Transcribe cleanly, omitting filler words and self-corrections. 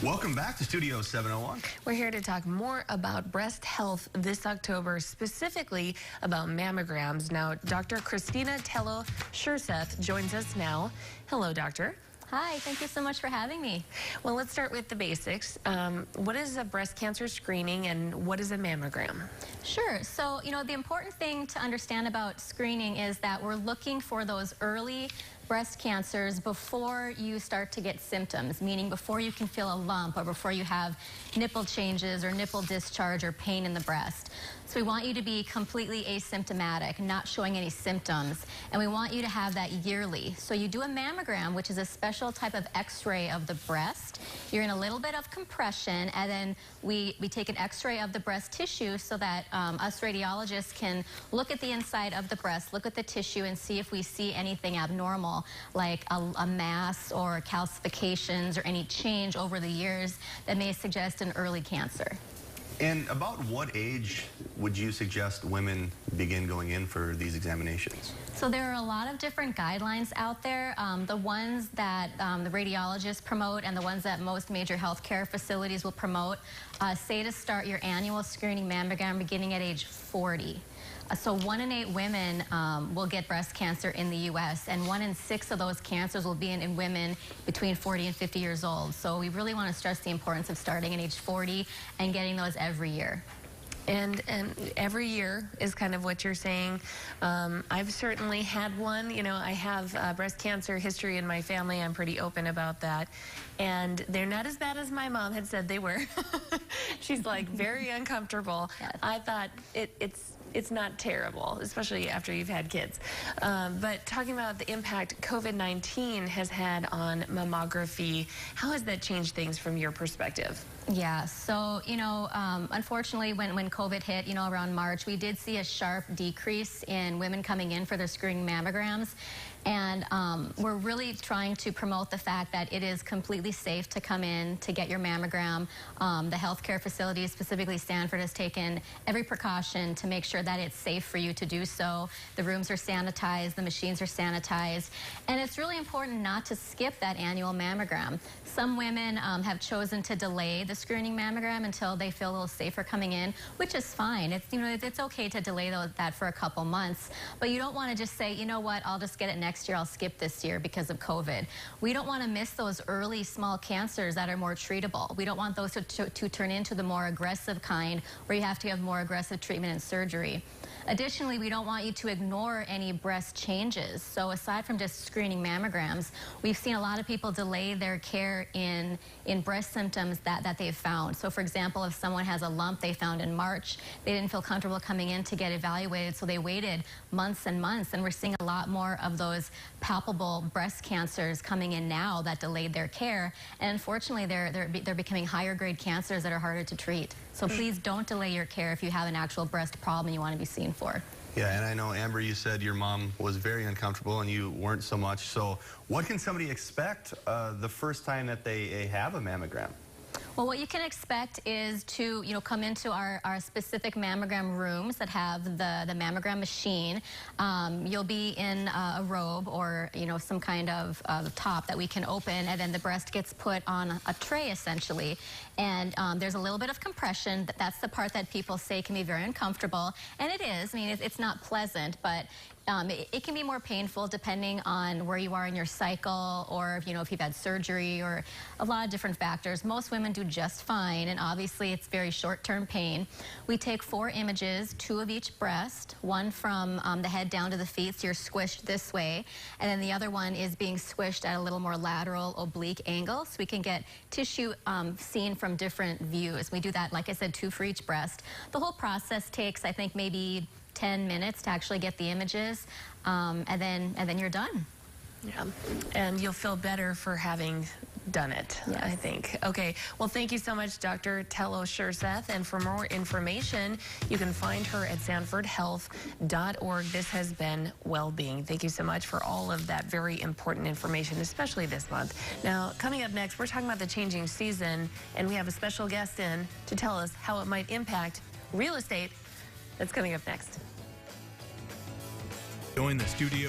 Welcome back to Studio 701. We're here to talk more about breast health this October, specifically about mammograms. Now, Dr. Christina Tello-Schurseth joins us now. Hello, doctor. Hi, thank you so much for having me. Well, let's start with the basics. What is a breast cancer screening and what is a mammogram? Sure. So, the important thing to understand about screening is that we're looking for those early breast cancers before you start to get symptoms, meaning before you can feel a lump or before you have nipple changes or nipple discharge or pain in the breast. So we want you to be completely asymptomatic, not showing any symptoms, and we want you to have that yearly. So you do a mammogram, which is a special type of x-ray of the breast. You're in a little bit of compression, and then we take an x-ray of the breast tissue so that us radiologists can look at the inside of the breast, look at the tissue, and see if we see anything abnormal, like a mass or calcifications or any change over the years that may suggest an early cancer. And about what age would you suggest women begin going in for these examinations? So there are a lot of different guidelines out there. The ones that the radiologists promote and the ones that most major healthcare facilities will promote say to start your annual screening mammogram beginning at age 40. So 1 in 8 women will get breast cancer in the U.S., and 1 in 6 of those cancers will be in women between 40 and 50 years old. So we really want to stress the importance of starting at age 40 and getting those every year. And every year is kind of what you're saying. I've certainly had one. I have breast cancer history in my family. I'm pretty open about that. And they're not as bad as my mom had said they were. She's like very uncomfortable. Yes. I thought it's not terrible, especially after you've had kids. But talking about the impact COVID-19 has had on mammography, how has that changed things from your perspective? Yeah, so, unfortunately, when COVID hit, around March, we did see a sharp decrease in women coming in for their screening mammograms. And we're really trying to promote the fact that it is completely safe to come in to get your mammogram. The healthcare facilities, specifically Sanford, has taken every precaution to make sure that it's safe for you to do so. The rooms are sanitized, the machines are sanitized, and it's really important not to skip that annual mammogram. Some women have chosen to delay the screening mammogram until they feel a little safer coming in, which is fine. It's okay to delay that for a couple months, but you don't want to just say, you know what, I'll just get it next year, I'll skip this year because of COVID. We don't want to miss those early small cancers that are more treatable. We don't want those to turn into the more aggressive kind where you have to have more aggressive treatment and surgery. Additionally, we don't want you to ignore any breast changes. So aside from just screening mammograms, we've seen a lot of people delay their care in breast symptoms that they've found. So for example, if someone has a lump they found in March, they didn't feel comfortable coming in to get evaluated, so they waited months and months, and we're seeing a lot more of those palpable breast cancers coming in now that delayed their care, and unfortunately they're becoming higher grade cancers that are harder to treat. So please don't delay your care if you have an actual breast problem you want to be seen for. Yeah, and I know, Amber, you said your mom was very uncomfortable and you weren't so much. So what can somebody expect the first time that they have a mammogram? Well, what you can expect is to, come into our specific mammogram rooms that have the mammogram machine. You'll be in a robe or, some kind of top that we can open, and then the breast gets put on a tray, essentially. And there's a little bit of compression. That's the part that people say can be very uncomfortable. And it is. I mean, it's not pleasant, but it can be more painful depending on where you are in your cycle, or if you've had surgery, or a lot of different factors. Most women do just fine, and obviously it's very short-term pain. We take 4 images, 2 of each breast, one from the head down to the feet, so you're squished this way, and then the other one is being squished at a little more lateral, oblique angle, so we can get tissue seen from different views. We do that, like I said, 2 for each breast. The whole process takes, I think, maybe 10 minutes to actually get the images, and then you're done. Yeah, and you'll feel better for having done it, yes. I think. Okay, well, thank you so much, Dr. Tello-Schurseth, and for more information, you can find her at sanfordhealth.org. This has been Wellbeing. Thank you so much for all of that very important information, especially this month. Now, coming up next, we're talking about the changing season, and we have a special guest in to tell us how it might impact real estate. That's coming up next. Join the studio.